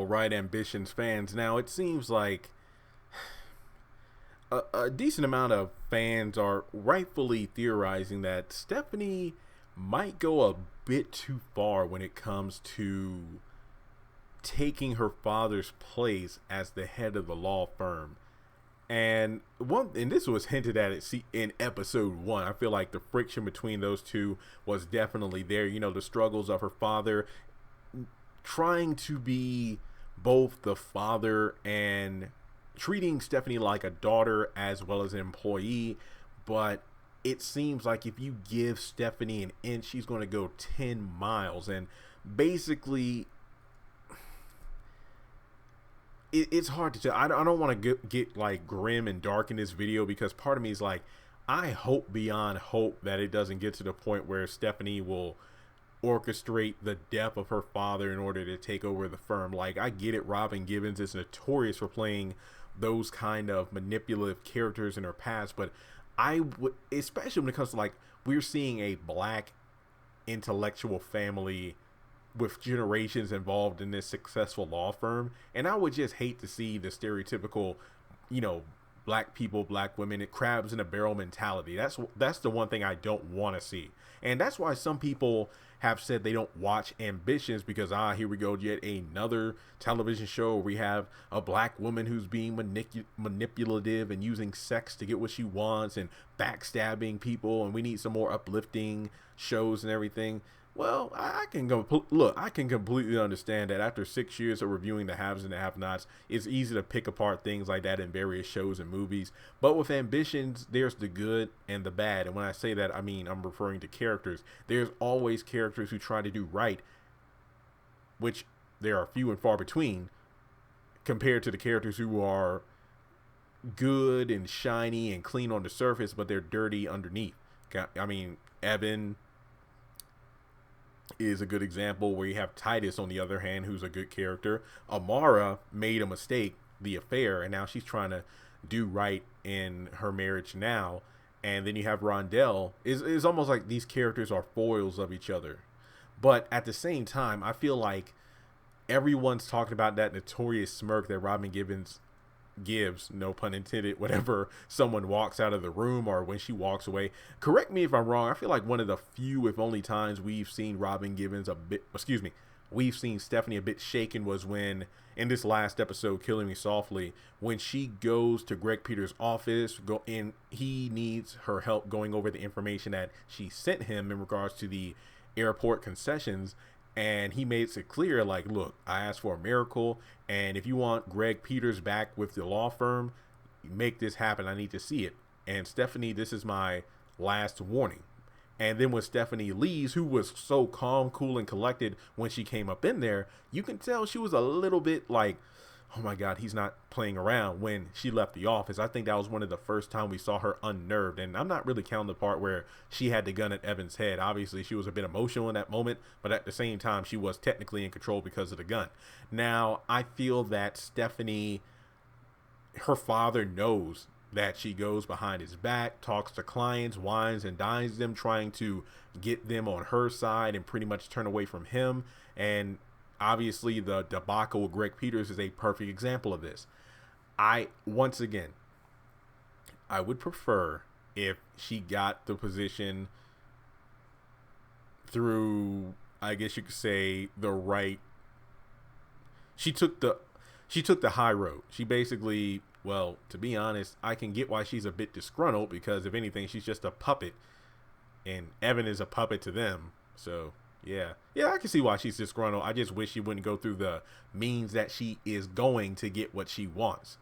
right, Ambitions fans. Now, it seems like a decent amount of fans are rightfully theorizing that Stephanie might go a bit too far when it comes to taking her father's place as the head of the law firm. And this was hinted at in episode 1. I feel like the friction between those two was definitely there. You know, the struggles of her father trying to be both the father and treating Stephanie like a daughter as well as an employee. But it seems like if you give Stephanie an inch, she's going to go 10 miles. And basically, it's hard to tell. I don't want to get like grim and dark in this video, because part of me is like, I hope beyond hope that it doesn't get to the point where Stephanie will orchestrate the death of her father in order to take over the firm. Like, I get it, Robin Givens is notorious for playing those kind of manipulative characters in her past, but I would, especially when it comes to, like, we're seeing a black intellectual family with generations involved in this successful law firm, and I would just hate to see the stereotypical, you know, black people, black women, crabs in a barrel mentality. That's the one thing I don't want to see. And that's why some people have said they don't watch Ambitions, because here we go, yet another television show where we have a black woman who's being manipulative and using sex to get what she wants and backstabbing people, and we need some more uplifting shows and everything. Well, I can completely understand that after 6 years of reviewing the haves and the have-nots, it's easy to pick apart things like that in various shows and movies. But with Ambitions, there's the good and the bad. And when I say that, I mean, I'm referring to characters. There's always characters who try to do right, which there are few and far between, compared to the characters who are good and shiny and clean on the surface, but they're dirty underneath. I mean, Evan is a good example, where you have Titus, on the other hand, who's a good character. Amara made a mistake, the affair, and now she's trying to do right in her marriage now. And then you have Rondell. It's almost like these characters are foils of each other. But at the same time, I feel like everyone's talking about that notorious smirk that Robin Givens gives, no pun intended, whenever someone walks out of the room or when she walks away. Correct me if I'm wrong. I feel like one of the few, if only, times we've seen we've seen Stephanie a bit shaken was when, in this last episode, Killing Me Softly, when she goes to Greg Peters' office, he needs her help going over the information that she sent him in regards to the airport concessions. And he makes it clear, like, look, I asked for a miracle, and if you want Greg Peters back with the law firm, make this happen. I need to see it. And Stephanie, this is my last warning. And then when Stephanie leaves, who was so calm, cool, and collected when she came up in there, you can tell she was a little bit like, oh my God, he's not playing around when she left the office. I think that was one of the first time we saw her unnerved. And I'm not really counting the part where she had the gun at Evan's head. Obviously, she was a bit emotional in that moment, but at the same time, she was technically in control because of the gun. Now, I feel that Stephanie, her father knows that she goes behind his back, talks to clients, wines and dines them, trying to get them on her side and pretty much turn away from him. And obviously, the debacle with Greg Peters is a perfect example of this. Once again, I would prefer if she got the position through, I guess you could say, the right. She took the high road. She basically, well, to be honest, I can get why she's a bit disgruntled, because if anything, she's just a puppet, and Evan is a puppet to them. So yeah, I can see why she's disgruntled. I just wish she wouldn't go through the means that she is going to get what she wants.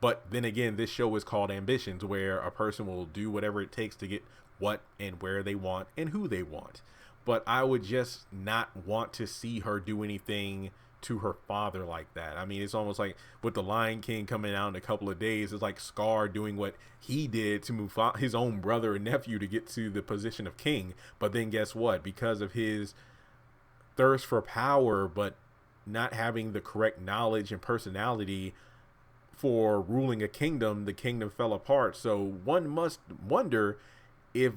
But then again, this show is called Ambitions, where a person will do whatever it takes to get what and where they want and who they want. But I would just not want to see her do anything to her father like that. I mean, it's almost like with The Lion King coming out in a couple of days, it's like Scar doing what he did to move his own brother and nephew to get to the position of king. But then guess what? Because of his thirst for power, but not having the correct knowledge and personality for ruling a kingdom, the kingdom fell apart. So one must wonder, if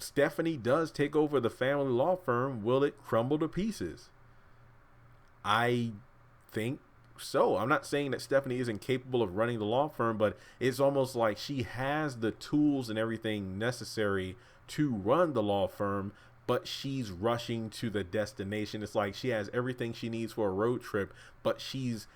Stephanie does take over the family law firm, will it crumble to pieces? I think so. I'm not saying that Stephanie isn't capable of running the law firm, but it's almost like she has the tools and everything necessary to run the law firm, but she's rushing to the destination. It's like she has everything she needs for a road trip, but she's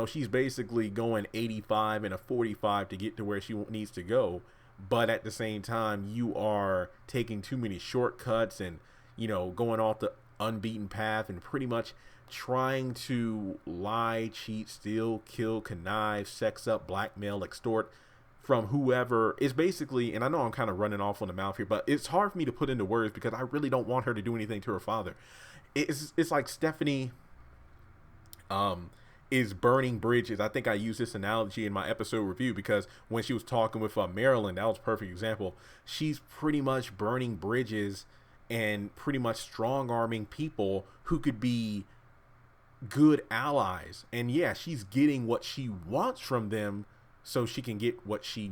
she's basically going 85 and a 45 to get to where she needs to go. But at the same time, you are taking too many shortcuts and, going off the unbeaten path and pretty much trying to lie, cheat, steal, kill, connive, sex up, blackmail, extort from whoever is basically, and I know I'm kind of running off on the mouth here, but it's hard for me to put into words because I really don't want her to do anything to her father. It's like Stephanie is burning bridges. I think I used this analogy in my episode review because when she was talking with Marilyn, that was a perfect example. She's pretty much burning bridges and pretty much strong arming people who could be good allies. And yeah, she's getting what she wants from them so she can get what she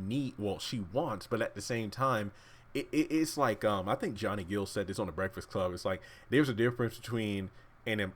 wants. But at the same time, it's like, I think Johnny Gill said this on the Breakfast Club. It's like, there's a difference between a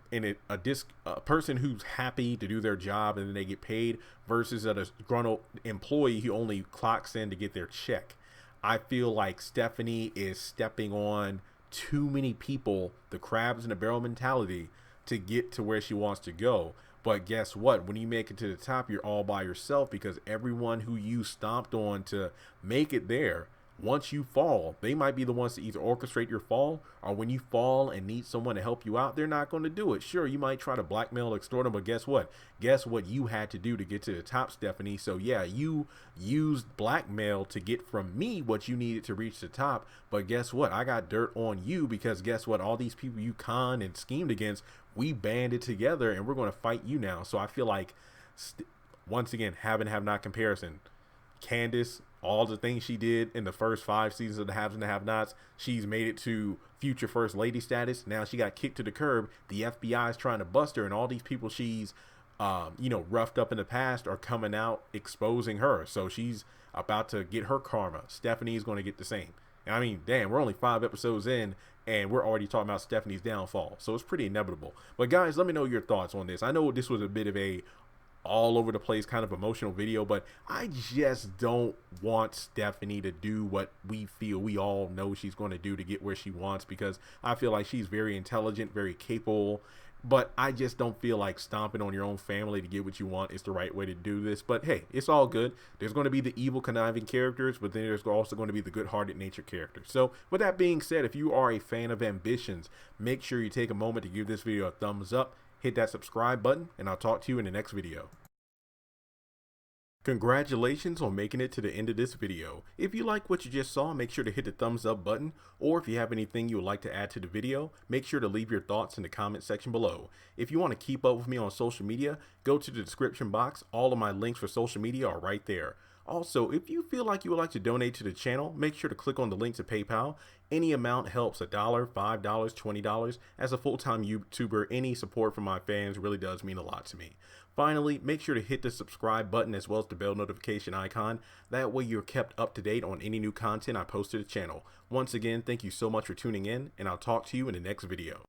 person who's happy to do their job and then they get paid versus a disgruntled employee who only clocks in to get their check. I feel like Stephanie is stepping on too many people, the crabs in the barrel mentality, to get to where she wants to go. But guess what? When you make it to the top, you're all by yourself because everyone who you stomped on to make it there, once you fall, they might be the ones to either orchestrate your fall, or when you fall and need someone to help you out, they're not going to do it. Sure, you might try to blackmail, extort them, but guess what? Guess what you had to do to get to the top, Stephanie? So yeah, you used blackmail to get from me what you needed to reach the top, but guess what? I got dirt on you because guess what? All these people you conned and schemed against, we banded together and we're going to fight you now. So I feel like, once again, have and have not comparison. Candace, all the things she did in the first 5 seasons of the Haves and the Have-Nots, she's made it to future first lady status. Now she got kicked to the curb. The FBI is trying to bust her, and all these people she's roughed up in the past are coming out exposing her. So she's about to get her karma. Stephanie is going to get the same. And I mean, damn, we're only 5 episodes in and we're already talking about Stephanie's downfall. So it's pretty inevitable. But guys, let me know your thoughts on this. I know this was a bit of a all over the place kind of emotional video, but I just don't want Stephanie to do what we all know she's going to do to get where she wants, because I feel like she's very intelligent, very capable, but I just don't feel like stomping on your own family to get what you want is the right way to do this. But hey, it's all good. There's going to be the evil, conniving characters, but then there's also going to be the good-hearted nature characters. So with that being said, if you are a fan of Ambitions, make sure you take a moment to give this video a thumbs up, hit that subscribe button, and I'll talk to you in the next video. Congratulations on making it to the end of this video. If you like what you just saw, make sure to hit the thumbs up button, or if you have anything you would like to add to the video, make sure to leave your thoughts in the comment section below. If you want to keep up with me on social media, go to the description box. All of my links for social media are right there. Also, if you feel like you would like to donate to the channel, make sure to click on the link to PayPal. Any amount helps. $1, $5, $20. As a full-time YouTuber, any support from my fans really does mean a lot to me. Finally, make sure to hit the subscribe button as well as the bell notification icon. That way you're kept up to date on any new content I post to the channel. Once again, thank you so much for tuning in, and I'll talk to you in the next video.